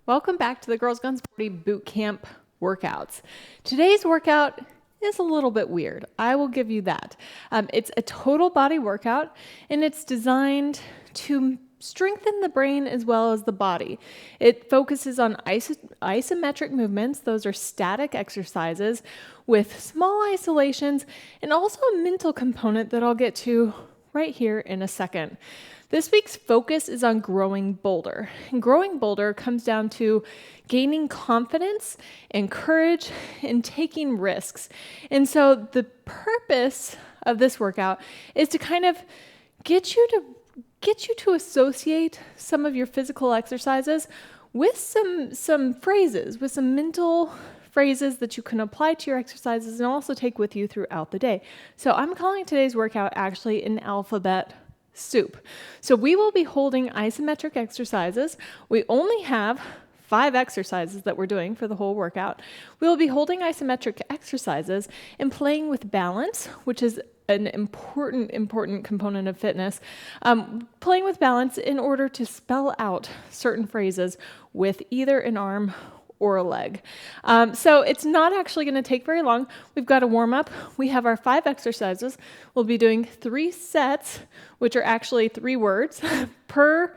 Welcome back to the Girls Guns Party Boot Camp workouts. Today's workout is a little bit weird. I will give you that. It's a total body workout, and it's designed to strengthen the brain as well as the body. It focuses on isometric movements. Those are static exercises with small isolations and also a mental component that I'll get to right here in a second. This week's focus is on growing bolder. And growing bolder comes down to gaining confidence and courage and taking risks. And so the purpose of this workout is to kind of get you to associate some of your physical exercises with some phrases, with some mental phrases that you can apply to your exercises and also take with you throughout the day. So I'm calling today's workout actually an alphabet soup. So we will be holding isometric exercises. We only have 5 exercises that we're doing for the whole workout. We will be holding isometric exercises and playing with balance, which is an important component of fitness. Playing with balance in order to spell out certain phrases with either an arm or a leg. So it's not actually going to take very long. We've got a warm up. We have our 5 exercises. We'll be doing 3 sets, which are actually 3 words per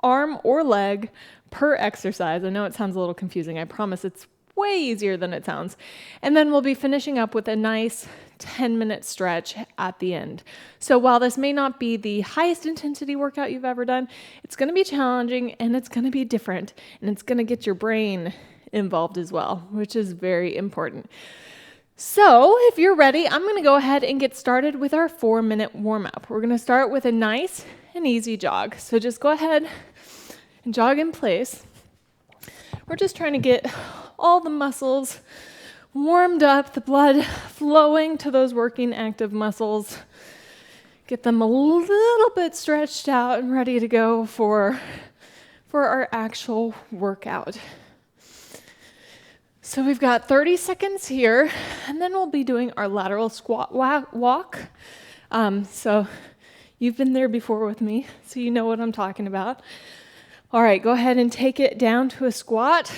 arm or leg per exercise. I know it sounds a little confusing. I promise it's way easier than it sounds. And then we'll be finishing up with a nice 10-minute stretch at the end. So while this may not be the highest intensity workout you've ever done, it's going to be challenging and it's going to be different and it's going to get your brain involved as well, which is very important. So if you're ready, I'm going to go ahead and get started with our 4-minute warm-up. We're going to start with a nice and easy jog. So just go ahead and jog in place. We're just trying to get all the muscles warmed up, the blood flowing to those working active muscles. Get them a little bit stretched out and ready to go for our actual workout. So we've got 30 seconds here, and then we'll be doing our lateral squat walk. So you've been there before with me, so you know what I'm talking about. All right, go ahead and take it down to a squat.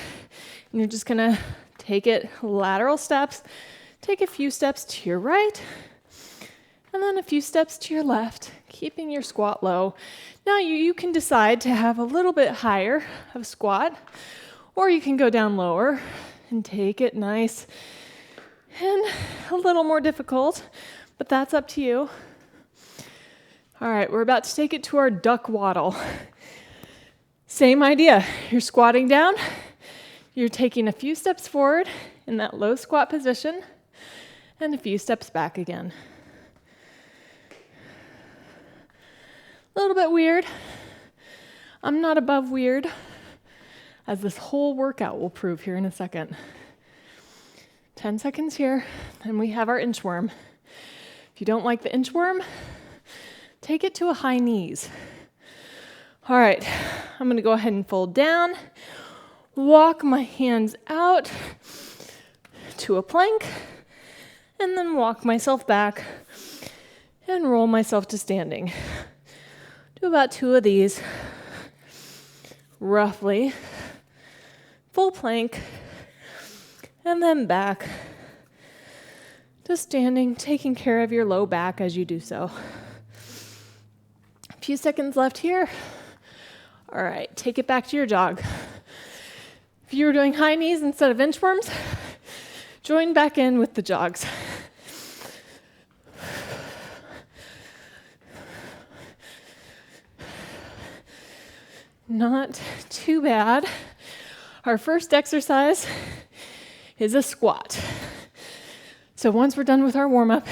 And you're just gonna take it lateral steps. Take a few steps to your right, and then a few steps to your left, keeping your squat low. Now you can decide to have a little bit higher of squat, or you can go down lower and take it nice and a little more difficult, but that's up to you. All right, we're about to take it to our duck waddle. Same idea. You're squatting down. You're taking a few steps forward in that low squat position and a few steps back again. A little bit weird. I'm not above weird, as this whole workout will prove here in a second. 10 seconds here, and we have our inchworm. If you don't like the inchworm, take it to a high knees. All right, I'm gonna go ahead and fold down, walk my hands out to a plank, and then walk myself back and roll myself to standing. Do about 2 of these, roughly. Full plank, and then back to standing, taking care of your low back as you do so. A few seconds left here. All right, take it back to your jog. If you were doing high knees instead of inchworms, join back in with the jogs. Not too bad. Our first exercise is a squat. So once we're done with our warm-up,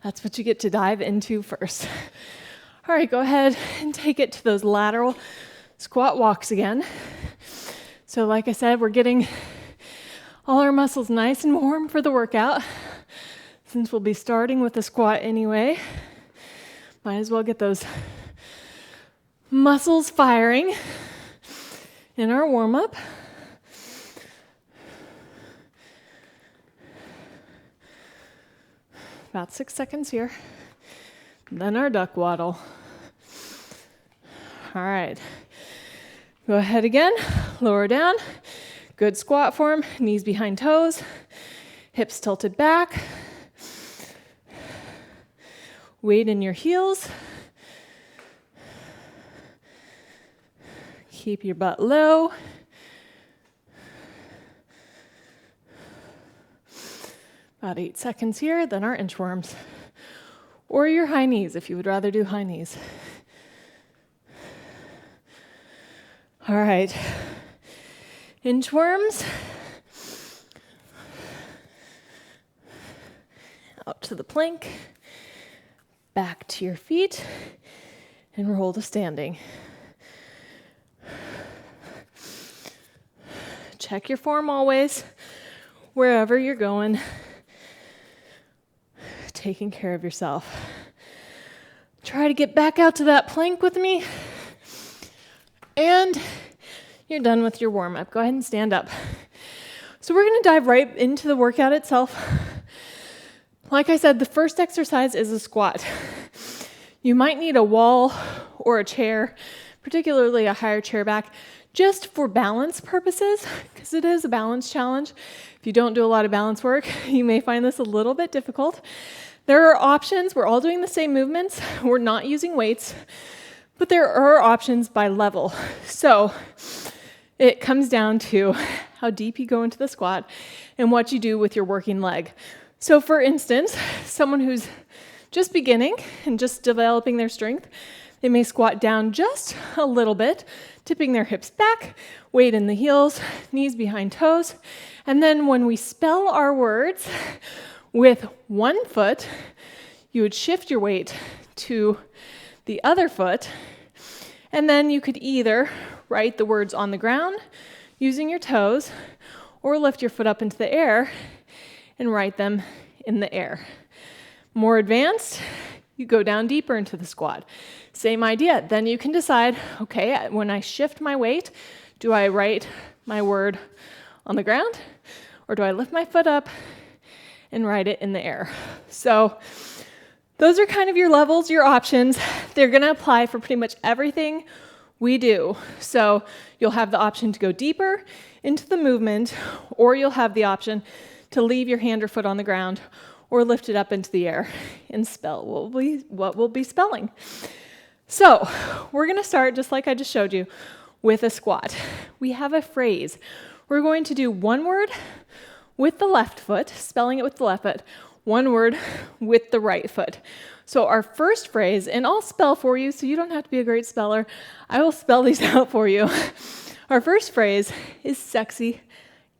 that's what you get to dive into first. All right, go ahead and take it to those lateral squat walks again. So like I said, we're getting all our muscles nice and warm for the workout. Since we'll be starting with a squat anyway, might as well get those muscles firing in our warm-up. About 6 seconds here. Then our duck waddle. All right. Go ahead again. lower down. Good squat form, knees behind toes, hips tilted back. Weight in your heels. Keep your butt low. About 8 seconds here, then our inchworms. Or your high knees if you would rather do high knees. All right, inchworms. Out to the plank, back to your feet, and roll to standing. Check your form always, wherever you're going. Taking care of yourself. Try to get back out to that plank with me. And you're done with your warm-up. Go ahead and stand up. So we're going to dive right into the workout itself. Like I said, the first exercise is a squat. You might need a wall or a chair, particularly a higher chair back, just for balance purposes, because it is a balance challenge. If you don't do a lot of balance work, you may find this a little bit difficult. There are options. We're all doing the same movements. We're not using weights, but there are options by level. So it comes down to how deep you go into the squat and what you do with your working leg. So for instance, someone who's just beginning and just developing their strength, they may squat down just a little bit, tipping their hips back, weight in the heels, knees behind toes. And then when we spell our words with one foot, you would shift your weight to the other foot. And then you could either write the words on the ground using your toes or lift your foot up into the air and write them in the air. More advanced, you go down deeper into the squat. Same idea. Then you can decide, okay, when I shift my weight, do I write my word on the ground or do I lift my foot up and write it in the air? So those are kind of your levels, your options. They're going to apply for pretty much everything we do. So you'll have the option to go deeper into the movement, or you'll have the option to leave your hand or foot on the ground or lift it up into the air and spell what we'll be spelling. So we're going to start, just like I just showed you, with a squat. We have a phrase. We're going to do one word with the left foot, spelling it with the left foot, one word with the right foot. So our first phrase, and I'll spell for you so you don't have to be a great speller. I will spell these out for you. Our first phrase is sexy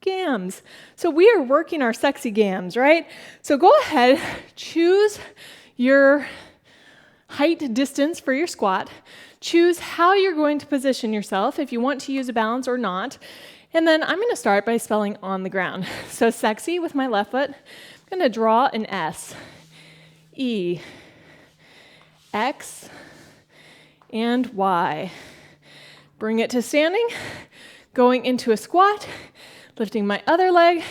gams. So we are working our sexy gams, right? So go ahead, choose your height distance for your squat. Choose how you're going to position yourself, if you want to use a balance or not. And then I'm going to start by spelling on the ground. So sexy with my left foot. I'm going to draw an S, E, X, and Y. Bring it to standing, going into a squat, lifting my other leg,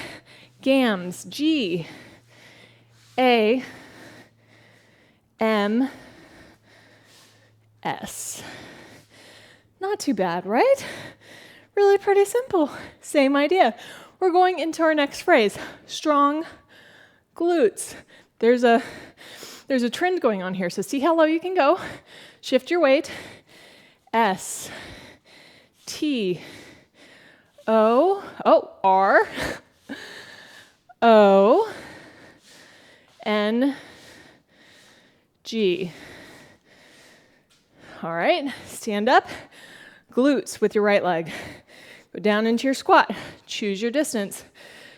gams, G, A, M, S. Not too bad, right? Really pretty simple. Same idea. We're going into our next phrase, strong glutes. There's a trend going on here, so see how low you can go. Shift your weight. S, T, O, R, O, N, G. All right, stand up. Glutes with your right leg. Go down into your squat. Choose your distance.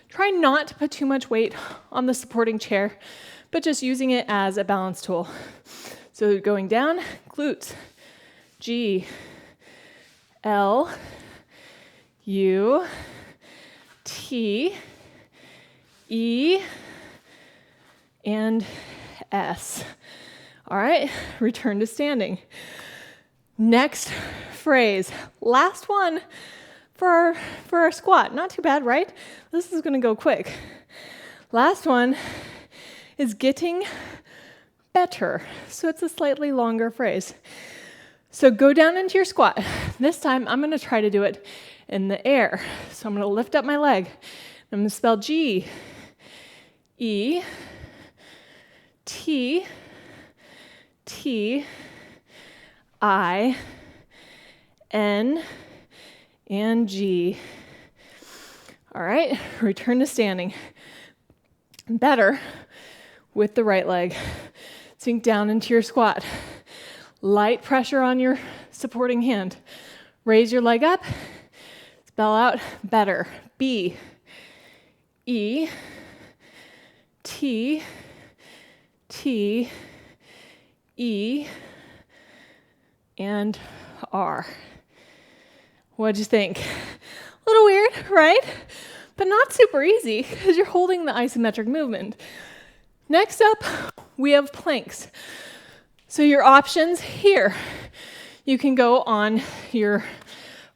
Try not to put too much weight on the supporting chair, but just using it as a balance tool. So going down, glutes. G, L, U, T, E, and S. All right, return to standing. Next phrase, last one for our squat. Not too bad, right? This is going to go quick. Last one is getting better. So it's a slightly longer phrase. So go down into your squat. This time I'm going to try to do it in the air. So I'm going to lift up my leg. I'm going to spell G, E, T, T, I, N, and G. All right, return to standing. Better with the right leg. Sink down into your squat. Light pressure on your supporting hand. Raise your leg up. Spell out better. B, E, T, T, E, and R. What'd you think? A little weird, right? But not super easy because you're holding the isometric movement. Next up, we have planks. So your options here, you can go on your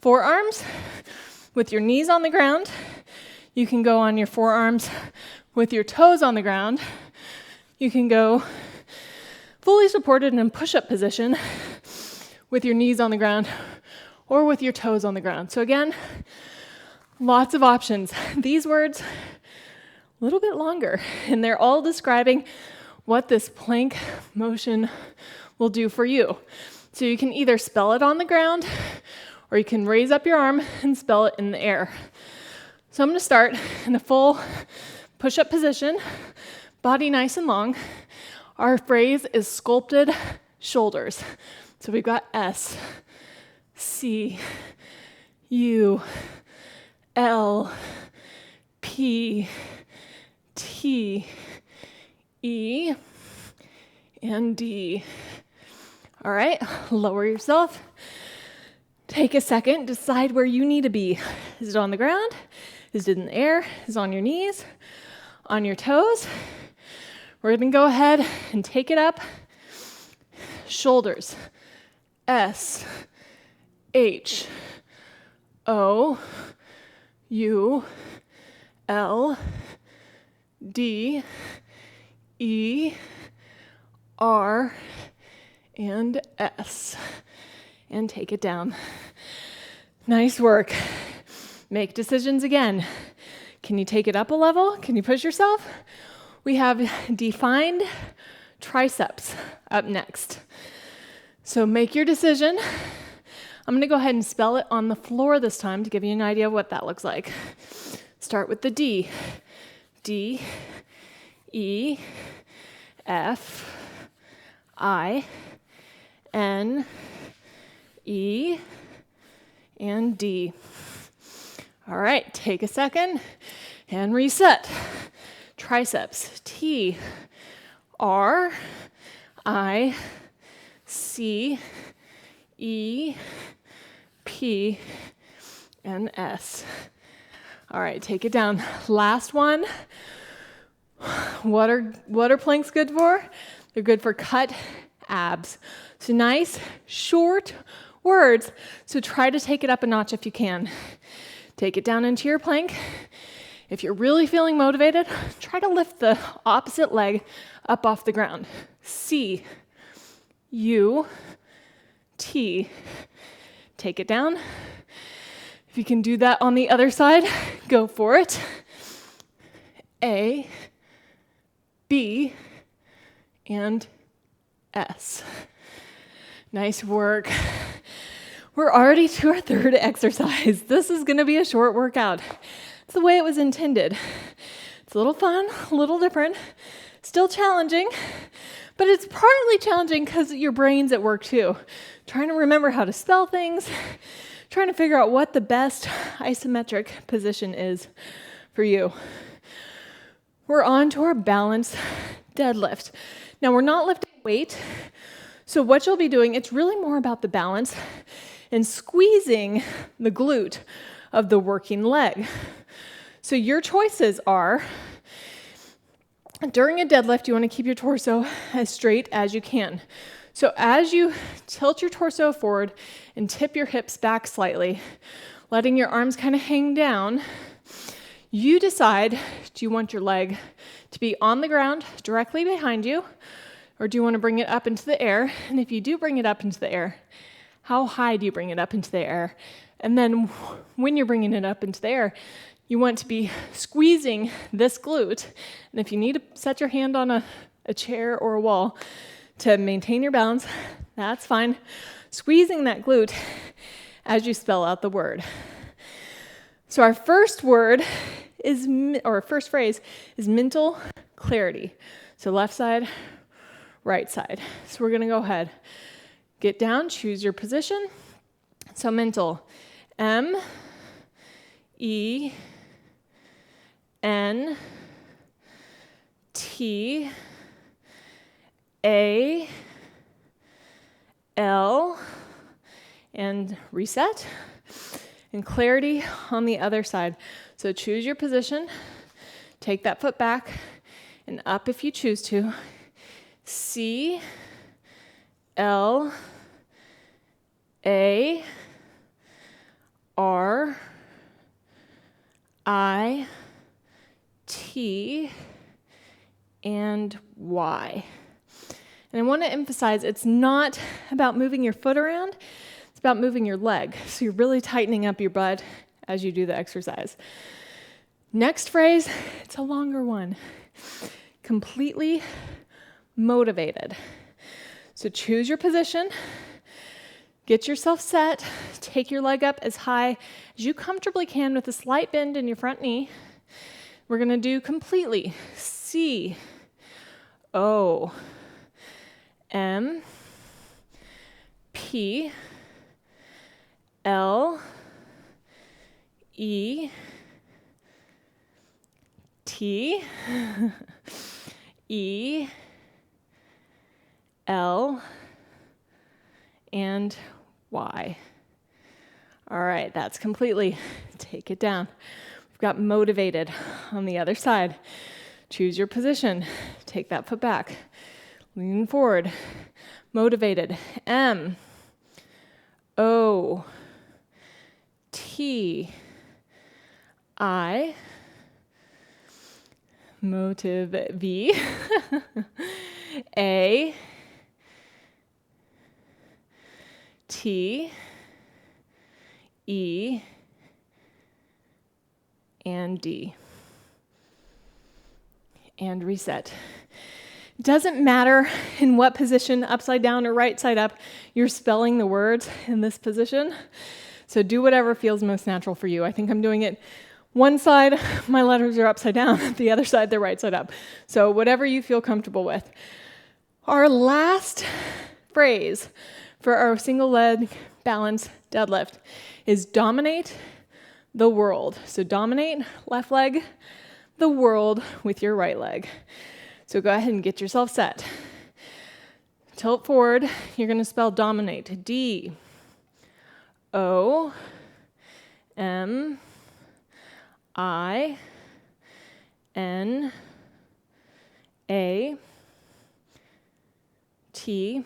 forearms with your knees on the ground. You can go on your forearms with your toes on the ground. You can go fully supported in push-up position with your knees on the ground or with your toes on the ground. So again, lots of options. These words, a little bit longer, and they're all describing what this plank motion will do for you. So you can either spell it on the ground, or you can raise up your arm and spell it in the air. So I'm going to start in a full push-up position, body nice and long. Our phrase is sculpted shoulders. So we've got S, C, U, L, P, T, E, and D. All right, lower yourself. Take a second, decide where you need to be. Is it on the ground? Is it in the air? Is it on your knees? On your toes? We're gonna go ahead and take it up. Shoulders. S, H, O, U, L, D, E, R, and S. And take it down. Nice work. Make decisions again. Can you take it up a level? Can you push yourself? We have defined triceps up next. So make your decision. I'm going to go ahead and spell it on the floor this time to give you an idea of what that looks like. Start with the D. D, E, F, I, N, E, and D. All right, take a second and reset. Triceps, T, R, I, C, E, P, and S. All right, take it down. Last one. What are planks good for? They're good for cut abs. So nice, short words. So try to take it up a notch if you can. Take it down into your plank. If you're really feeling motivated, try to lift the opposite leg up off the ground. C, U, T. Take it down. If you can do that on the other side, go for it. A, B, and S. Nice work. We're already to our third exercise. This is going to be a short workout. It's the way it was intended. It's a little fun, a little different, still challenging, but it's partly challenging because your brain's at work too. Trying to remember how to spell things, trying to figure out what the best isometric position is for you. We're on to our balanced deadlift. Now we're not lifting weight, so what you'll be doing, it's really more about the balance and squeezing the glute of the working leg. So your choices are, during a deadlift, you want to keep your torso as straight as you can. So as you tilt your torso forward and tip your hips back slightly, letting your arms kind of hang down, you decide, do you want your leg to be on the ground directly behind you, or do you want to bring it up into the air? And if you do bring it up into the air, How high do you bring it up into the air? And then when you're bringing it up into the air, you want to be squeezing this glute. And if you need to set your hand on a chair or a wall to maintain your balance, that's fine. Squeezing that glute as you spell out the word. So our first word is, or first phrase is mental clarity. So left side, right side. So we're going to go ahead. Get down, choose your position. So mental, M, E, N, T, A, L, and reset. And clarity on the other side. So choose your position, take that foot back and up if you choose to. C, L, A, R, I, T, and Y. And I want to emphasize it's not about moving your foot around, it's about moving your leg. So you're really tightening up your butt as you do the exercise. Next phrase, it's a longer one. Completely motivated. So choose your position, get yourself set, take your leg up as high as you comfortably can with a slight bend in your front knee. We're going to do completely. C, O, M, P, L, E, T, E, L, and Y. All right, that's completely. Take it down. We've got motivated on the other side. Choose your position. Take that foot back. Lean forward. Motivated. M, O, T, I, motive V, A, T, E, and D. And reset. It doesn't matter in what position, upside down or right side up, you're spelling the words in this position. So do whatever feels most natural for you. I think I'm doing it one side, my letters are upside down, the other side, they're right side up. So whatever you feel comfortable with. Our last phrase for our single leg balance deadlift is dominate the world. So dominate, left leg, the world with your right leg. So go ahead and get yourself set. Tilt forward. You're going to spell dominate. D, O, M, I, N, A, T,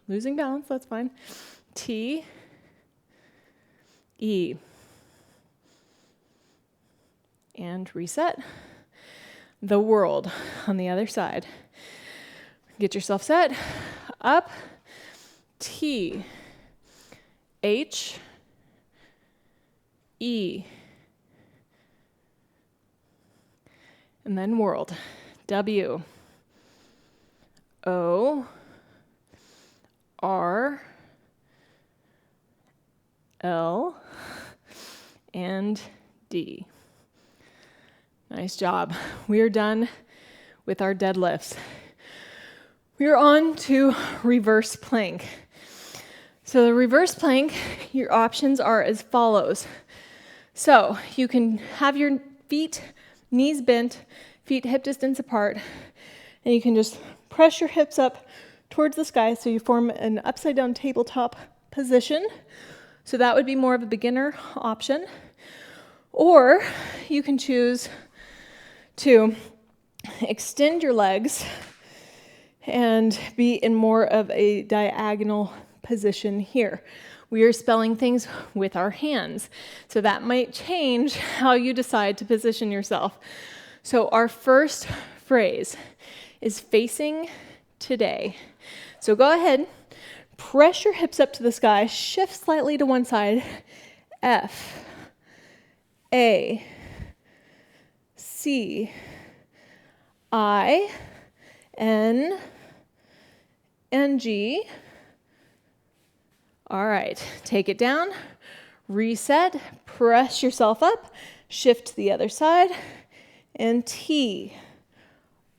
losing balance, that's fine, T, E, and reset. The world on the other side. Get yourself set. Up, T, H, E, and then world. W, O, R, L, and D. Nice job. We are done with our deadlifts. We are on to reverse plank. So the reverse plank, your options are as follows. So you can have your feet, knees bent, feet hip distance apart, and you can just press your hips up towards the sky so you form an upside down tabletop position. So that would be more of a beginner option. Or you can choose to extend your legs and be in more of a diagonal position here. We are spelling things with our hands, so that might change how you decide to position yourself. So our first phrase is facing today. So go ahead, Press your hips up to the sky. Shift slightly to one side. F, A, C, I, N, and G. All right, take it down, reset, press yourself up, shift to the other side, and T,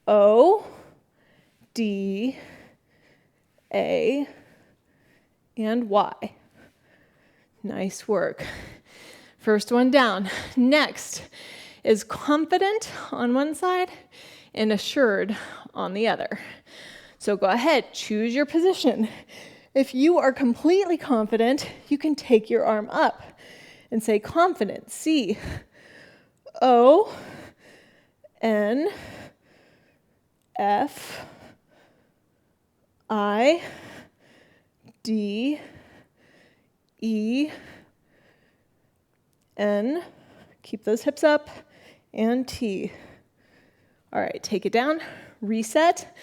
O, D, A, and Y. Nice work. First one down. Next is confident on one side and assured on the other. So go ahead, choose your position. If you are completely confident, you can take your arm up and say confident. C, O, N, F, I, D, E, N, keep those hips up, and T. All right, take it down, reset,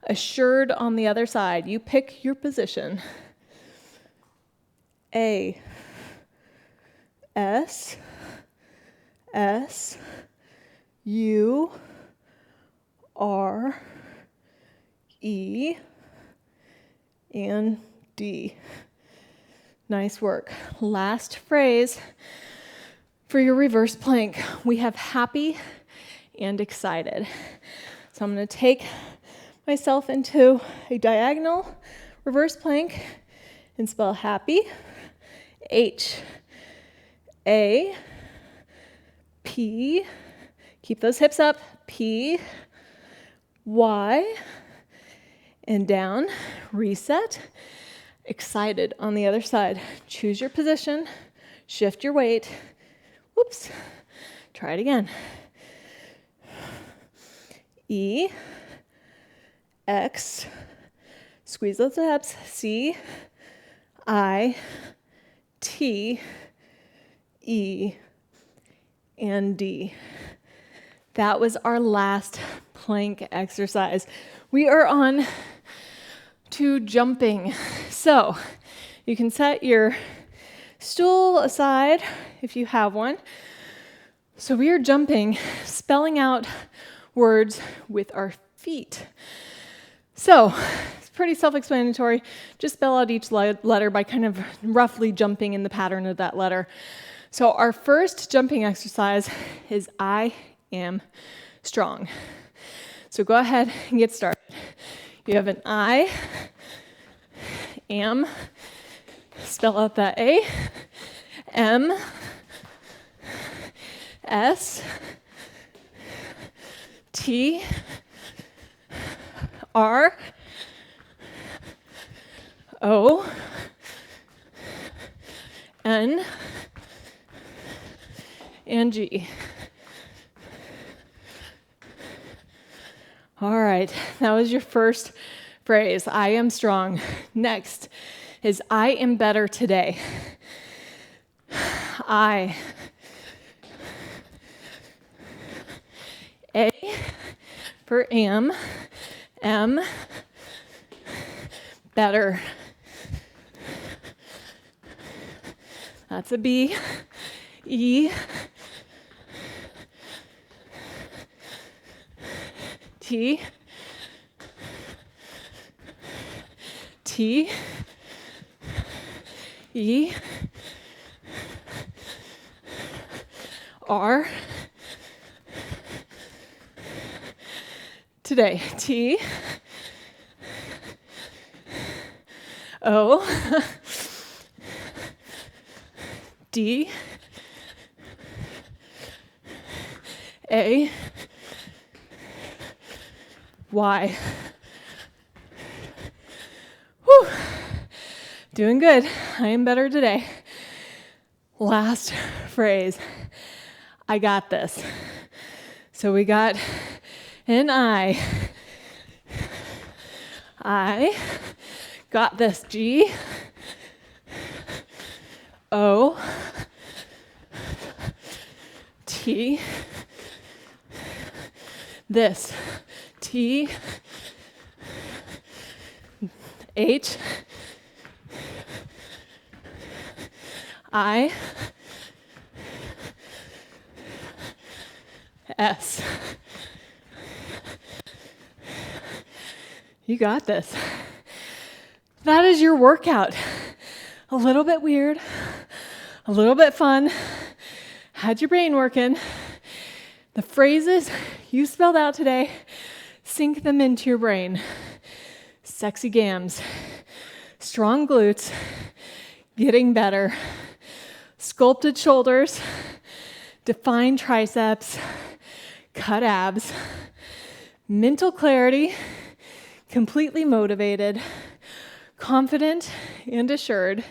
assured on the other side. You pick your position. A, S, S, U, R, E, and D. Nice work. Last phrase for your reverse plank. We have happy and excited. So I'm going to take myself into a diagonal reverse plank and spell happy. H, A, P, keep those hips up, P, Y, and down, reset, excited on the other side. Choose your position, shift your weight. Whoops, try it again. E, X, squeeze those abs, C, I, T, E, and D. That was our last plank exercise. We are on to jumping. So you can set your stool aside if you have one. So we are jumping, spelling out words with our feet. So it's pretty self-explanatory. Just spell out each letter by kind of roughly jumping in the pattern of that letter. So our first jumping exercise is I am strong. So go ahead and get started. You have an I am, spell out that A, M, S, T, R, O, N, and G. All right, that was your first phrase, I am strong. Next is I am better today. I, A for am, M, better. That's a B, E, T, T, E, R, today, T, O, D, A, Y. Whew. Doing good. I am better today. Last phrase. I got this. So we got an I got this. G, O, T, this. T, H, I, S. You got this. That is your workout. A little bit weird, a little bit fun. Had your brain working. The phrases you spelled out today, sink them into your brain. Sexy gams, strong glutes, getting better, sculpted shoulders, defined triceps, cut abs, mental clarity, completely motivated, confident and assured,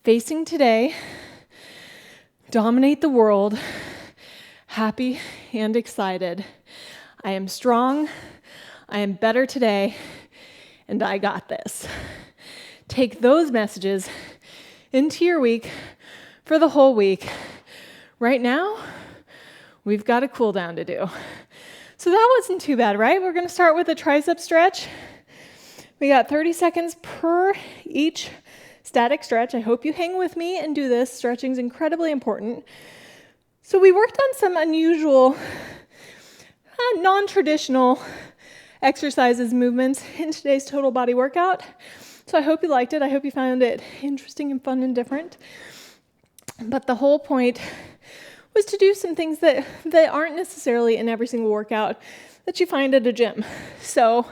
facing today, dominate the world, happy and excited. I am strong, I am better today, and I got this. Take those messages into your week for the whole week. Right now, we've got a cool down to do. So that wasn't too bad, right? We're going to start with a tricep stretch. We got 30 seconds per each static stretch. I hope you hang with me and do this. Stretching is incredibly important. So we worked on some unusual, non-traditional exercises, movements in today's total body workout. So I hope you liked it. I hope you found it interesting and fun and different. But the whole point was to do some things that aren't necessarily in every single workout that you find at a gym. So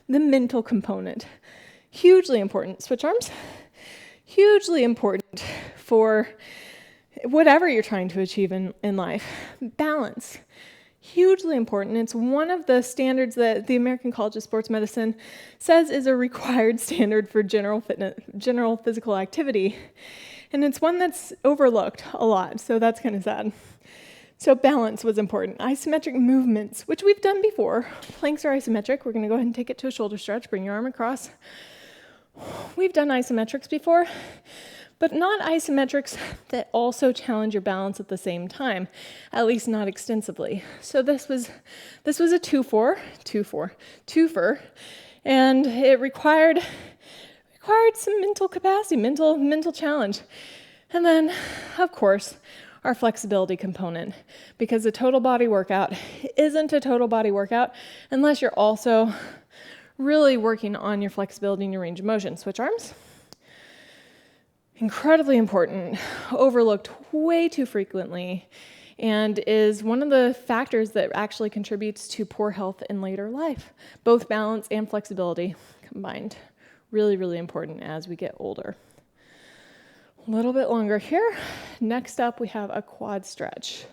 the mental component, hugely important. Switch arms, hugely important for whatever you're trying to achieve in life. Balance, hugely important. It's one of the standards that the American College of Sports Medicine says is a required standard for general physical activity. And it's one that's overlooked a lot, so that's kind of sad. So balance was important. Isometric movements, which we've done before. Planks are isometric. We're going to go ahead and take it to a shoulder stretch. Bring your arm across. We've done isometrics before, but not isometrics that also challenge your balance at the same time, at least not extensively. So this was a twofer, and it required some mental capacity, mental challenge. And then, of course, our flexibility component, because a total body workout isn't a total body workout unless you're also really working on your flexibility and your range of motion. Switch arms. Incredibly important, overlooked way too frequently, and is one of the factors that actually contributes to poor health in later life. Both balance and flexibility combined. Really, really important as we get older. A little bit longer here. Next up, we have a quad stretch.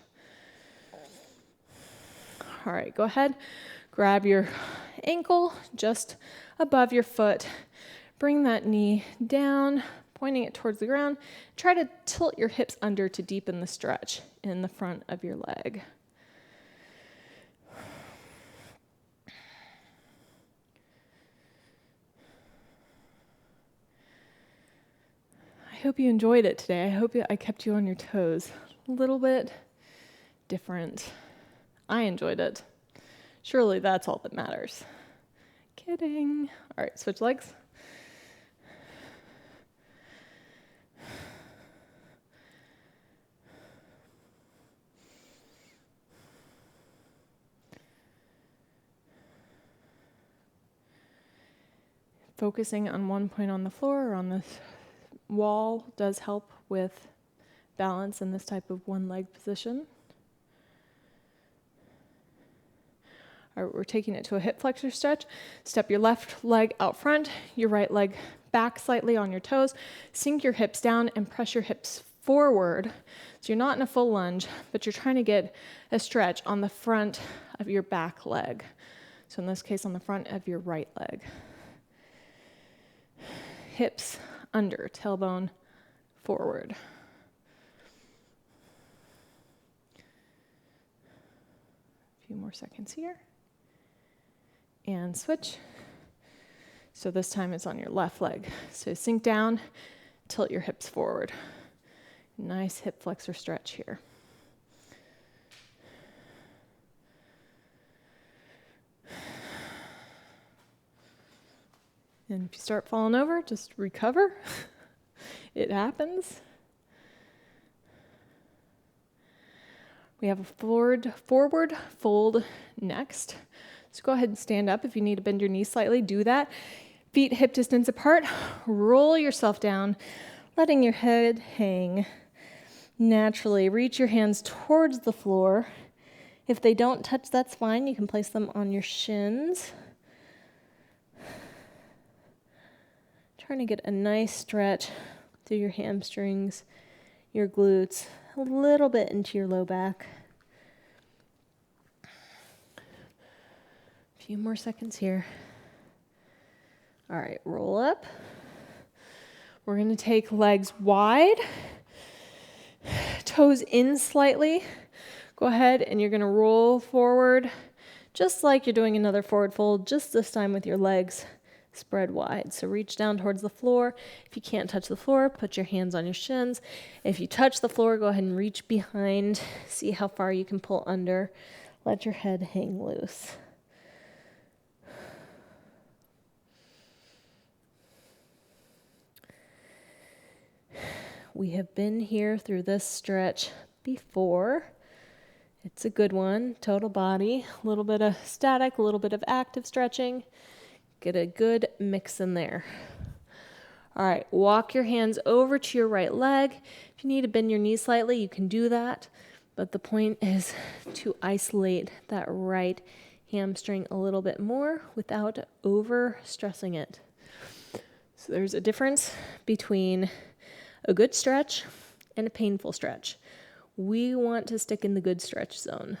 All right, go ahead. Grab your ankle just above your foot. Bring that knee down, pointing it towards the ground. Try to tilt your hips under to deepen the stretch in the front of your leg. I hope you enjoyed it today. I hope I kept you on your toes. A little bit different. I enjoyed it. Surely that's all that matters. Kidding. All right, switch legs. Focusing on one point on the floor or on the wall does help with balance in this type of one leg position. All right, we're taking it to a hip flexor stretch. Step your left leg out front, your right leg back slightly on your toes. Sink your hips down and press your hips forward. So you're not in a full lunge, but you're trying to get a stretch on the front of your back leg. So in this case, on the front of your right leg. Hips under, tailbone forward. A few more seconds here. And switch. So this time it's on your left leg. So sink down, tilt your hips forward. Nice hip flexor stretch here. And if you start falling over, just recover. It happens. We have a forward fold next. So go ahead and stand up. If you need to bend your knees slightly, do that. Feet hip distance apart. Roll yourself down, letting your head hang naturally. Reach your hands towards the floor. If they don't touch, that's fine. You can place them on your shins. Trying to get a nice stretch through your hamstrings, your glutes, a little bit into your low back. A few more seconds here. All right, roll up. We're going to take legs wide, toes in slightly. Go ahead and you're going to roll forward just like you're doing another forward fold, just this time with your legs spread wide. So reach down towards the floor. If you can't touch the floor, put your hands on your shins. If you touch the floor, go ahead and reach behind. See how far you can pull under. Let your head hang loose. We have been here through this stretch before. It's a good one. Total body, a little bit of static, a little bit of active stretching. Get a good mix in there. All right, walk your hands over to your right leg. If you need to bend your knees slightly, you can do that. But the point is to isolate that right hamstring a little bit more without over stressing it. So there's a difference between a good stretch and a painful stretch. We want to stick in the good stretch zone.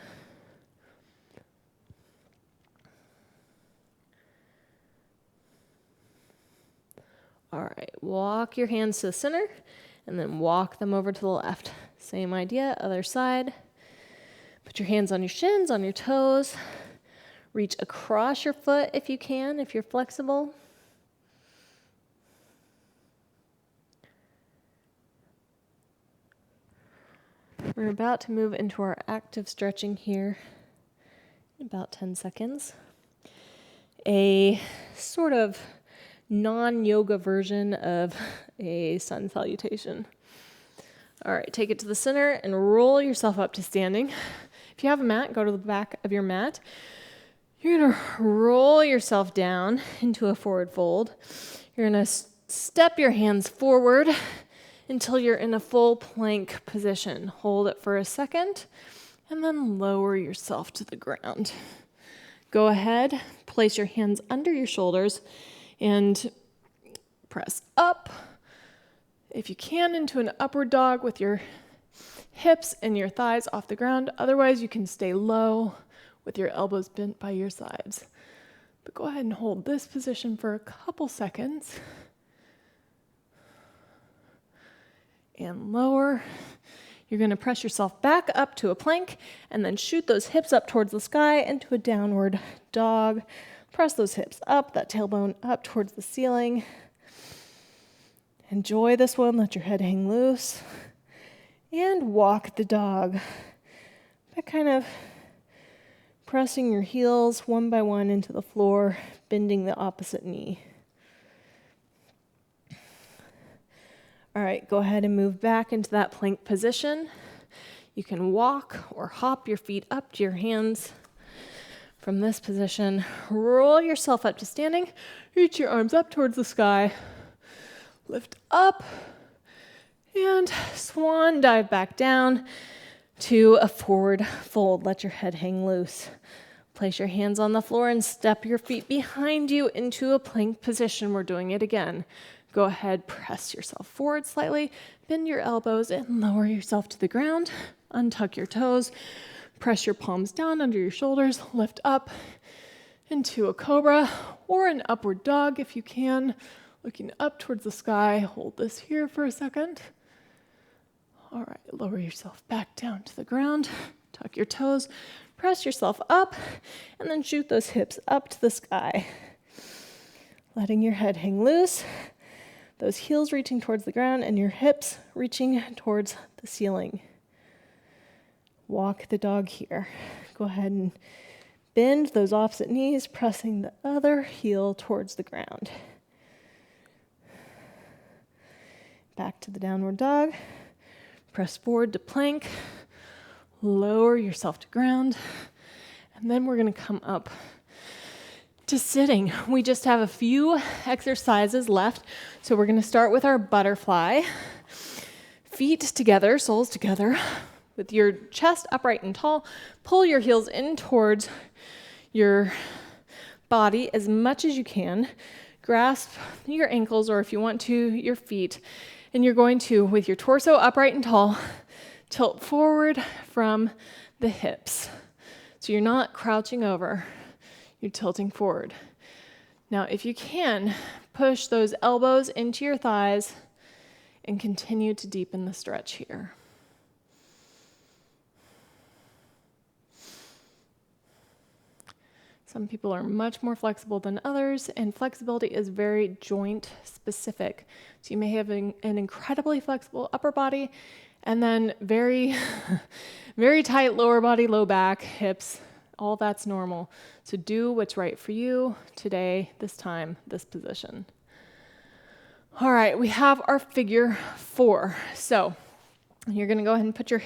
All right, walk your hands to the center and then walk them over to the left. Same idea, other side. Put your hands on your shins, on your toes. Reach across your foot if you can, if you're flexible. We're about to move into our active stretching here in about 10 seconds. A sort of non-yoga version of a sun salutation. All right, take it to the center and roll yourself up to standing. If you have a mat, go to the back of your mat. You're going to roll yourself down into a forward fold. You're going to step your hands forward until you're in a full plank position. Hold it for a second and then lower yourself to the ground. Go ahead, place your hands under your shoulders and press up. If you can, into an upward dog with your hips and your thighs off the ground. Otherwise, you can stay low with your elbows bent by your sides. But go ahead and hold this position for a couple seconds. And lower. You're going to press yourself back up to a plank and then shoot those hips up towards the sky into a downward dog. Press those hips up, that tailbone up towards the ceiling. Enjoy this one. Let your head hang loose. And walk the dog by kind of pressing your heels one by one into the floor, bending the opposite knee. All right, go ahead and move back into that plank position. You can walk or hop your feet up to your hands. From this position, roll yourself up to standing. Reach your arms up towards the sky. Lift up and swan dive back down to a forward fold. Let your head hang loose. Place your hands on the floor and step your feet behind you into a plank position. We're doing it again. Go ahead, press yourself forward slightly, bend your elbows and lower yourself to the ground. Untuck your toes, press your palms down under your shoulders, lift up into a cobra or an upward dog if you can. Looking up towards the sky, hold this here for a second. All right, lower yourself back down to the ground, tuck your toes, press yourself up, and then shoot those hips up to the sky. Letting your head hang loose. Those heels reaching towards the ground and your hips reaching towards the ceiling. Walk the dog here. Go ahead and bend those opposite knees, pressing the other heel towards the ground. Back to the downward dog. Press forward to plank. Lower yourself to ground. And then we're going to come up to sitting. We just have a few exercises left. So we're going to start with our butterfly. Feet together, soles together, with your chest upright and tall. Pull your heels in towards your body as much as you can. Grasp your ankles, or if you want to, your feet. And you're going to, with your torso upright and tall, tilt forward from the hips. So you're not crouching over, you're tilting forward. Now, if you can, push those elbows into your thighs and continue to deepen the stretch here. Some people are much more flexible than others, and flexibility is very joint specific. So you may have an incredibly flexible upper body, and then very, very tight lower body, low back, hips. All that's normal. So do what's right for you today, this time, this position. All right, we have our figure 4. So you're going to go ahead and put your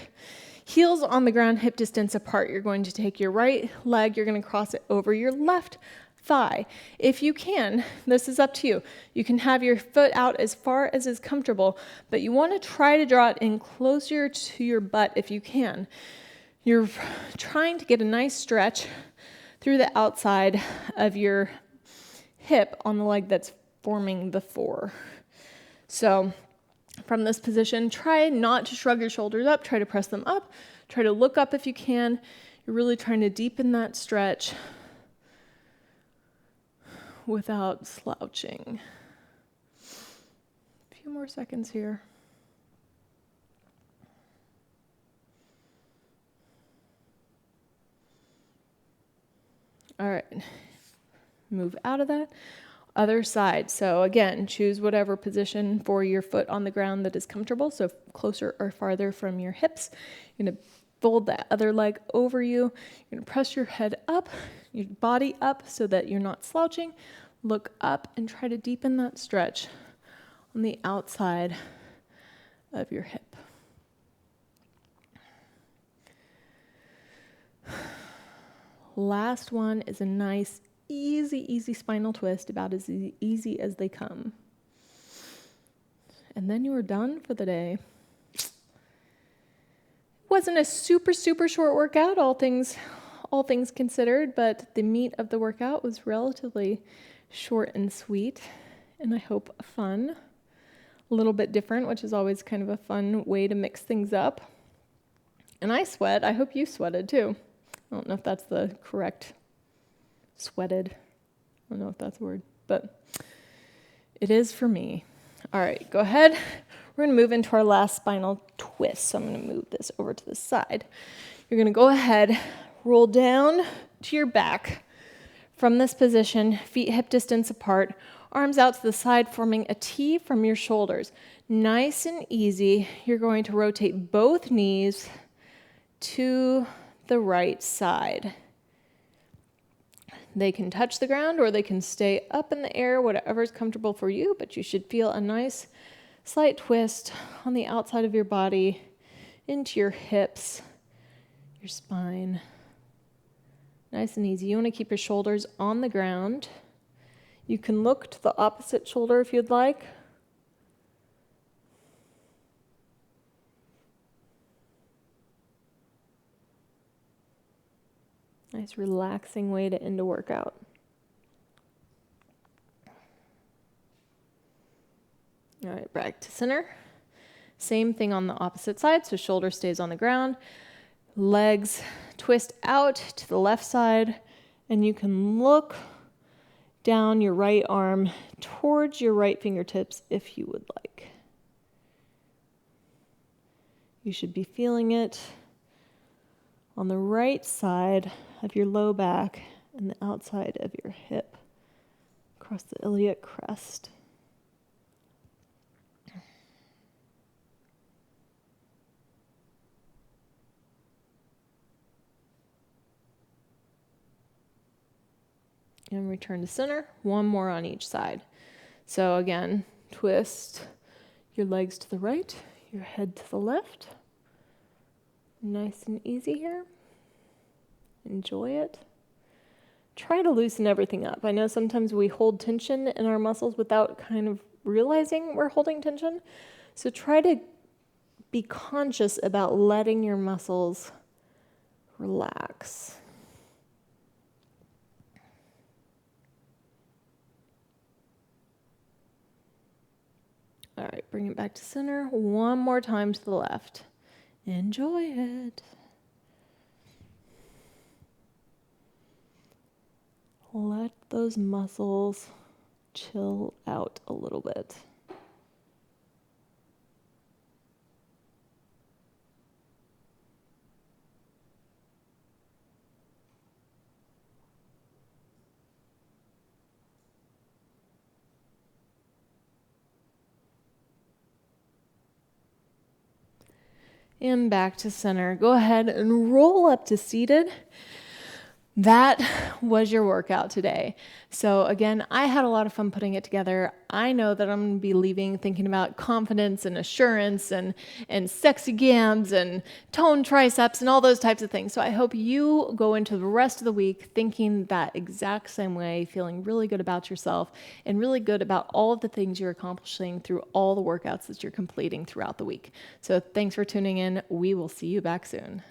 heels on the ground, hip distance apart. You're going to take your right leg, you're going to cross it over your left thigh. If you can, this is up to you. You can have your foot out as far as is comfortable, but you want to try to draw it in closer to your butt if you can. You're trying to get a nice stretch through the outside of your hip on the leg that's forming the 4. So from this position, try not to shrug your shoulders up, try to press them up, try to look up if you can. You're really trying to deepen that stretch without slouching. A few more seconds here. All right, move out of that. Other side. So again, choose whatever position for your foot on the ground that is comfortable. So closer or farther from your hips. You're going to fold that other leg over you. You're going to press your head up, your body up so that you're not slouching. Look up and try to deepen that stretch on the outside of your hip. Last one is a nice easy spinal twist, about as easy as they come. And then you are done for the day. It wasn't a super short workout, all things considered, but the meat of the workout was relatively short and sweet, and I hope fun. A little bit different, which is always kind of a fun way to mix things up. And I sweat. I hope you sweated too. I don't know if that's the correct sweated. I don't know if that's a word, but it is for me. All right, go ahead. We're going to move into our last spinal twist. So I'm going to move this over to the side. You're going to go ahead, roll down to your back from this position, feet hip distance apart, arms out to the side, forming a T from your shoulders. Nice and easy. You're going to rotate both knees to the right side. They can touch the ground or they can stay up in the air, whatever is comfortable for you, but you should feel a nice slight twist on the outside of your body into your hips, your spine. Nice and easy. You want to keep your shoulders on the ground. You can look to the opposite shoulder if you'd like. Nice relaxing way to end a workout. All right, back to center. Same thing on the opposite side, so shoulder stays on the ground. Legs twist out to the left side, and you can look down your right arm towards your right fingertips if you would like. You should be feeling it on the right side of your low back and the outside of your hip, across the iliac crest. And return to center, one more on each side. So again, twist your legs to the right, your head to the left. Nice and easy here. Enjoy it. Try to loosen everything up. I know sometimes we hold tension in our muscles without kind of realizing we're holding tension. So try to be conscious about letting your muscles relax. All right, bring it back to center. One more time to the left. Enjoy it. Let those muscles chill out a little bit. And back to center. Go ahead and roll up to seated. That was your workout today. So again, I had a lot of fun putting it together. I know that I'm going to be leaving thinking about confidence and assurance and sexy gams and toned triceps and all those types of things. So I hope you go into the rest of the week thinking that exact same way, feeling really good about yourself and really good about all of the things you're accomplishing through all the workouts that you're completing throughout the week. So thanks for tuning in. We will see you back soon.